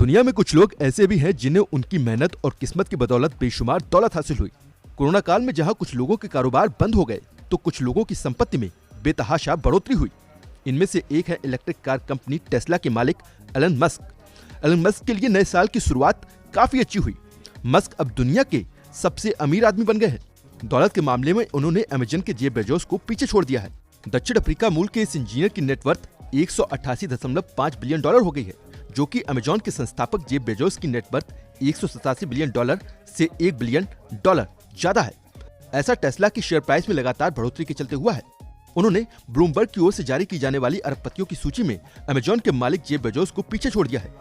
दुनिया में कुछ लोग ऐसे भी हैं जिन्हें उनकी मेहनत और किस्मत की बदौलत बेशुमार दौलत हासिल हुई। कोरोना काल में जहां कुछ लोगों के कारोबार बंद हो गए तो कुछ लोगों की संपत्ति में बेतहाशा बढ़ोतरी हुई। इनमें से एक है इलेक्ट्रिक कार कंपनी टेस्ला के मालिक एलन मस्क। एलन मस्क के लिए नए साल की शुरुआत काफी अच्छी हुई। मस्क अब दुनिया के सबसे अमीर आदमी बन गए हैं। दौलत के मामले में उन्होंने अमेजन के जेफ बेजोस को पीछे छोड़ दिया है। दक्षिण अफ्रीका मूल के इस इंजीनियर की नेटवर्थ 188.5 बिलियन डॉलर हो गई है, जो कि अमेजन के संस्थापक जेफ बेजोस की नेटवर्थ 187 बिलियन डॉलर से 1 बिलियन डॉलर ज्यादा है। ऐसा टेस्ला की शेयर प्राइस में लगातार बढ़ोतरी के चलते हुआ है। उन्होंने ब्लूमबर्ग की ओर से जारी की जाने वाली अरबपतियों की सूची में अमेजन के मालिक जेफ बेजोस को पीछे छोड़ दिया है।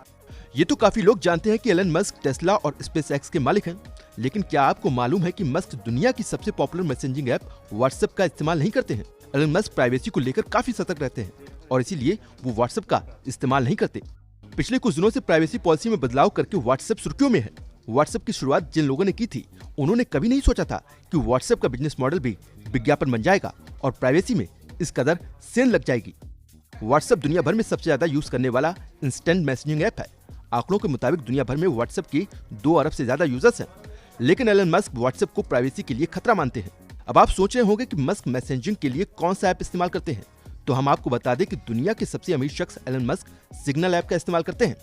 ये तो काफी लोग जानते हैं कि एलन मस्क टेस्ला और स्पेसएक्स के मालिक हैं, लेकिन क्या आपको मालूम है कि मस्क दुनिया की सबसे पॉपुलर मैसेजिंग ऐप व्हाट्सएप का इस्तेमाल नहीं करते हैं। एलन मस्क प्राइवेसी को लेकर काफी सतर्क रहते हैं और इसीलिए वो व्हाट्सएप का इस्तेमाल नहीं करते। पिछले कुछ दिनों से प्राइवेसी पॉलिसी में बदलाव करके व्हाट्सएप सुर्खियों में है। व्हाट्सएप की शुरुआत जिन लोगों ने की थी, उन्होंने कभी नहीं सोचा था कि व्हाट्सएप का बिजनेस मॉडल भी विज्ञापन बन जाएगा और प्राइवेसी में इस कदर सेंध लग जाएगी। व्हाट्सएप दुनिया भर में सबसे ज्यादा यूज करने वाला इंस्टेंट मैसेजिंग ऐप है। आंकड़ों के मुताबिक दुनिया भर में व्हाट्सएप के 2 अरब से ज्यादा यूजर्स हैं, लेकिन एलन मस्क व्हाट्सएप को प्राइवेसी के लिए खतरा मानते हैं। अब आप सोच रहे होंगे कि मस्क मैसेजिंग के लिए कौन सा ऐप इस्तेमाल करते हैं, तो हम आपको बता दें कि दुनिया के सबसे अमीर शख्स एलन मस्क सिग्नल ऐप का इस्तेमाल करते हैं।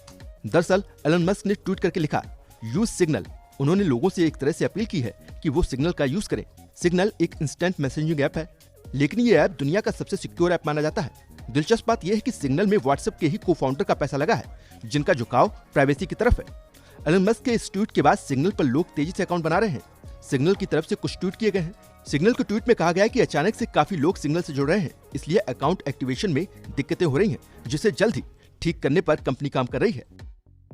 दरअसल एलन मस्क ने ट्वीट करके लिखा, यूज सिग्नल। उन्होंने लोगों से एक तरह से अपील की है कि वो सिग्नल का यूज करें। सिग्नल एक इंस्टेंट मैसेजिंग ऐप है, लेकिन ये ऐप दुनिया का सबसे सिक्योर ऐप माना जाता है। दिलचस्प बात यह है कि सिग्नल में व्हाट्सएप के ही को फाउंडर का पैसा लगा है, जिनका झुकाव प्राइवेसी की तरफ है। एलन मस्क के इस ट्वीट के बाद सिग्नल पर लोग तेजी से अकाउंट बना रहे हैं। सिग्नल की तरफ से कुछ ट्वीट किए गए हैं। सिग्नल के ट्वीट में कहा गया है कि अचानक से काफी लोग सिग्नल से जुड़ रहे हैं, इसलिए अकाउंट एक्टिवेशन में दिक्कतें हो रही हैं, जिसे जल्द ही ठीक करने पर कंपनी काम कर रही है।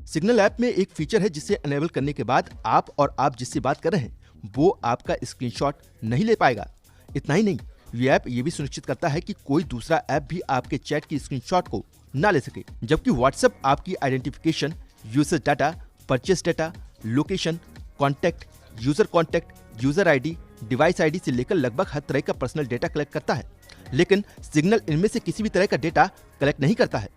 सिग्नल ऐप में एक फीचर है जिसे अनेबल करने के बाद आप जिससे बात कर रहे हैं वो आपका स्क्रीनशॉट नहीं ले पाएगा। इतना ही नहीं, ये ऐप ये भी सुनिश्चित करता है कि कोई दूसरा ऐप भी आपके चैट की स्क्रीनशॉट को ना ले सके, जबकि व्हाट्सएप आपकी identification, user data, purchase data, location, contact, user ID, device ID से लेकर लगभग हर तरह का पर्सनल डेटा कलेक्ट करता है, लेकिन सिग्नल इनमें से किसी भी तरह का डेटा कलेक्ट नहीं करता है।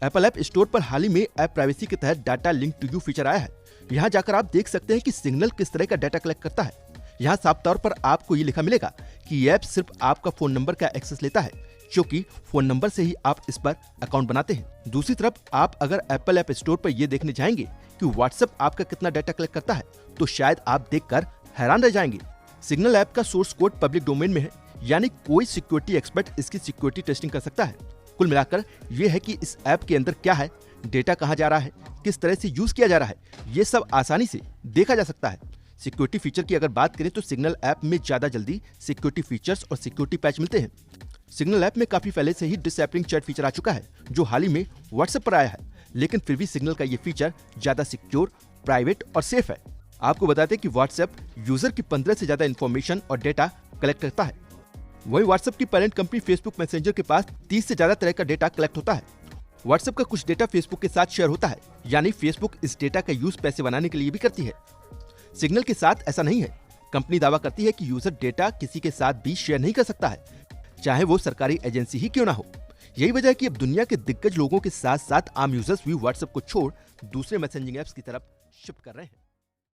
एप्पल ऐप स्टोर पर हाल ही में ऐप प्राइवेसी के तहत data link to you feature आया है। यहाँ जाकर आप देख सकते हैं कि सिग्नल किस तरह का डाटा कलेक्ट करता है। यहाँ साफ तौर पर आपको ये लिखा मिलेगा कि ये ऐप सिर्फ आपका फोन नंबर का एक्सेस लेता है, क्योंकि फोन नंबर से ही आप इस पर अकाउंट बनाते हैं। दूसरी तरफ आप अगर एप्पल ऐप स्टोर पर ये देखने जाएंगे कि व्हाट्सएप आपका कितना डाटा कलेक्ट करता है, तो शायद आप देखकर हैरान रह जाएंगे। सिग्नल ऐप का सोर्स कोड पब्लिक डोमेन में है, यानी कोई सिक्योरिटी एक्सपर्ट इसकी सिक्योरिटी टेस्टिंग कर सकता है। कुल मिलाकर ये है कि इस ऐप के अंदर क्या है, डेटा कहाँ जा रहा है, किस तरह से यूज किया जा रहा है, ये सब आसानी से देखा जा सकता है। सिक्योरिटी फीचर की अगर बात करें तो सिग्नल ऐप में ज्यादा जल्दी सिक्योरिटी फीचर्स और सिक्योरिटी पैच मिलते हैं। सिग्नल ऐप में काफी पहले से ही डिसएपलिंग चैट फीचर आ चुका है, जो हाल ही में व्हाट्सएप पर आया है, लेकिन फिर भी सिग्नल का ये फीचर ज्यादा सिक्योर, प्राइवेट और सेफ है। आपको बताते हैं कि व्हाट्सएप यूजर की 15 से ज्यादा इन्फॉर्मेशन और डेटा कलेक्ट करता है। वहीं व्हाट्सएप की पेरेंट कंपनी फेसबुक मैसेंजर के पास 30 से ज्यादा तरह का डेटा कलेक्ट होता है। व्हाट्सएप का कुछ डेटा फेसबुक के साथ शेयर होता है, यानी फेसबुक इस डेटा का यूज पैसे बनाने के लिए भी करती है। सिग्नल के साथ ऐसा नहीं है। कंपनी दावा करती है कि यूजर डेटा किसी के साथ भी शेयर नहीं कर सकता है, चाहे वो सरकारी एजेंसी ही क्यों ना हो। यही वजह है कि अब दुनिया के दिग्गज लोगों के साथ साथ आम यूजर्स भी व्हाट्सएप को छोड़ दूसरे मैसेजिंग ऐप्स की तरफ शिफ्ट कर रहे हैं।